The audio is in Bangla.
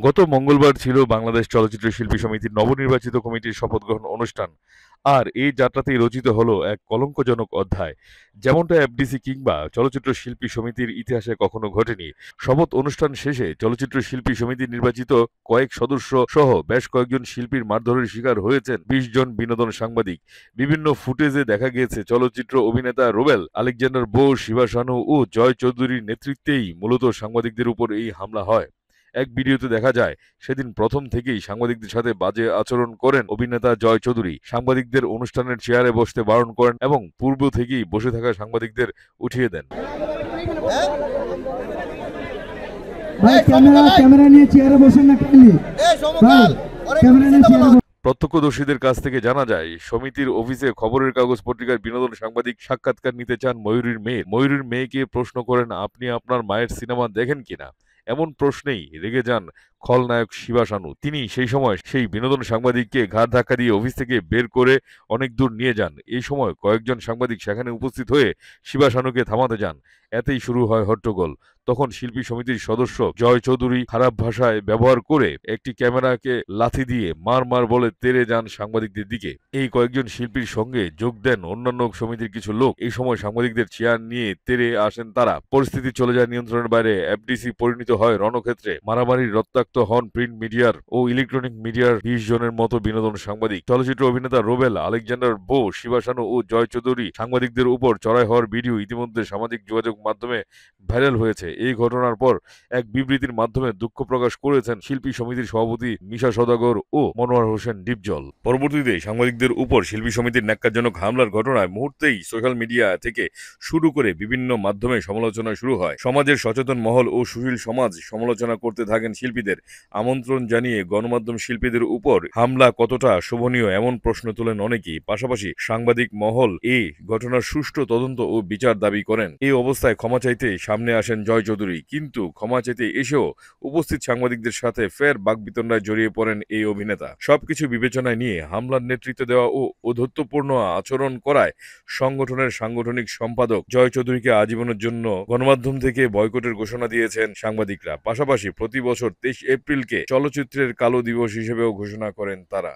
গত মঙ্গলবার ছিল বাংলাদেশ চলচ্চিত্র শিল্পী সমিতির নবনির্বাচিত কমিটির শপথ গ্রহণ অনুষ্ঠান। আর এই যাত্রাতেই রচিত হলো এক কলঙ্কজনক অধ্যায়, যেমনটা এফডিসি কিংবা চলচ্চিত্র শিল্পী সমিতির ইতিহাসে কখনো ঘটেনি। শপথ অনুষ্ঠান শেষে চলচ্চিত্র শিল্পী সমিতির নির্বাচিত কয়েক সদস্য সহ বেশ কয়েকজন শিল্পীর মারধরের শিকার হয়েছেন ২০ জন বিনোদন সাংবাদিক। বিভিন্ন ফুটেজে দেখা গিয়েছে চলচ্চিত্র অভিনেতা রুবেল, আলেকজান্ডার বোস, শিবা শানু ও জয় চৌধুরীর নেতৃত্বেই মূলত সাংবাদিকদের উপর এই হামলা হয়। এক ভিডিওতে দেখা যায় সেদিন প্রথম থেকেই সাংবাদিকদের সাথে বাজে আচরণ করেন অভিনেতা জয় চৌধুরী। সাংবাদিকদের অনুষ্ঠানের চেয়ারে বসতে বারণ করেন এবং পূর্ব থেকেই বসে থাকা সাংবাদিকদের উঠিয়ে দেন। ভাই ক্যামেরা ক্যামেরা নিয়ে চেয়ারে বসেন না কাইন্ডলি। ভাই ক্যামেরা নিয়ে চেয়ারে। প্রত্যক্ষদর্শীদের কাছ থেকে জানা যায়, সমিতির অফিসে খবরের কাগজ পত্রিকার বিনোদন সাংবাদিক সাক্ষাৎকার নিতে চান ময়ূরীর মেয়ে। ময়ূরীর মেয়েকে প্রশ্ন করেন, আপনি আপনার মায়ের সিনেমা দেখেন কিনা। এমন প্রশ্নেই রেগে যান খলনায়ক শিবা শানু। তিনি সেই সময় সেই বিনোদন সাংবাদিককে ঘাড় ধাক্কা দিয়ে অফিস থেকে বের করে অনেক দূর নিয়ে যান। এই সময় কয়েকজন সাংবাদিক সেখানে উপস্থিত হয়ে শিবা শানুকে থামাতে যান। এতেই শুরু হয় হট্টগোল। তখন শিল্পী সমিতির সদস্য জয় চৌধুরী খারাপ ভাষায় ব্যবহার করে একটি ক্যামেরাকে লাথি দিয়ে মার মার বলে তেড়ে যান সাংবাদিকদের দিকে। এই কয়েকজন শিল্পীর সঙ্গে যোগ দেন অন্যান্য সমিতির কিছু লোক। এই সময় সাংবাদিকদের চেয়ার নিয়ে তেড়ে আসেন তারা। পরিস্থিতি চলে যায় নিয়ন্ত্রণের বাইরে। এফডিসি পরিণত হয় রণক্ষেত্রে। মারামারির রক্তাক্ত হন প্রিন্ট মিডিয়ার ও ইলেকট্রনিক মিডিয়ার ২০ জনের মতো বিনোদন সাংবাদিক। চলচ্চিত্র অভিনেতা রুবেল, আলেকজান্ডার বোস, শিবা শানু ও জয় চৌধুরী সাংবাদিকদের উপর চড়াই হওয়ার ভিডিও ইতিমধ্যে সামাজিক যোগাযোগ মাধ্যমে ভাইরাল হয়েছে। এই ঘটনার পর এক বিবৃতির মাধ্যমে দুঃখ প্রকাশ করেছেন শিল্পী সমিতির সভাপতি মিশা সওদাগর ও মনোয়ার হোসেন ডিপজল। পরবর্তীতে সাংবাদিকদের উপর শিল্পী সমিতির ন্যাক্কারজনক হামলার ঘটনায় মুহূর্তেই সোশ্যাল মিডিয়া থেকে শুরু করে বিভিন্ন মাধ্যমে সমালোচনা শুরু হয়। সমাজের সচেতন মহল ও সুশীল সমাজ সমালোচনা করতে থাকেন শিল্পীদের। আমন্ত্রণ জানিয়ে গণমাধ্যম শিল্পীদের উপর হামলা কতটা শোভনীয় এমন প্রশ্ন তোলেন অনেকেই। পাশাপাশি সাংবাদিক মহল এই ঘটনার সুষ্ঠু তদন্ত ও বিচার দাবি করেন। এই অবস্থায় ক্ষমা চাইতে সামনে আসেন জয় চৌধুরী, কিন্তু ক্ষমা চাইতে এসেও উপস্থিত সাংবাদিকদের সাথে ফের বাকবিতণ্ডায় জড়িয়ে পড়েন এই অভিনেতা। সবকিছু বিবেচনায় নিয়ে হামলার নেতৃত্ব দেওয়া ও ঔদ্ধত্যপূর্ণ আচরণ করায় সংগঠনের সাংগঠনিক সম্পাদক জয় চৌধুরীকে আজীবনের জন্য গণমাধ্যম থেকে বয়কটের ঘোষণা দিয়েছেন সাংবাদিকরা। পাশাপাশি প্রতি বছর ২৩ এপ্রিলকে চলচ্চিত্রের কালো দিবস হিসেবেও ঘোষণা করেন তারা।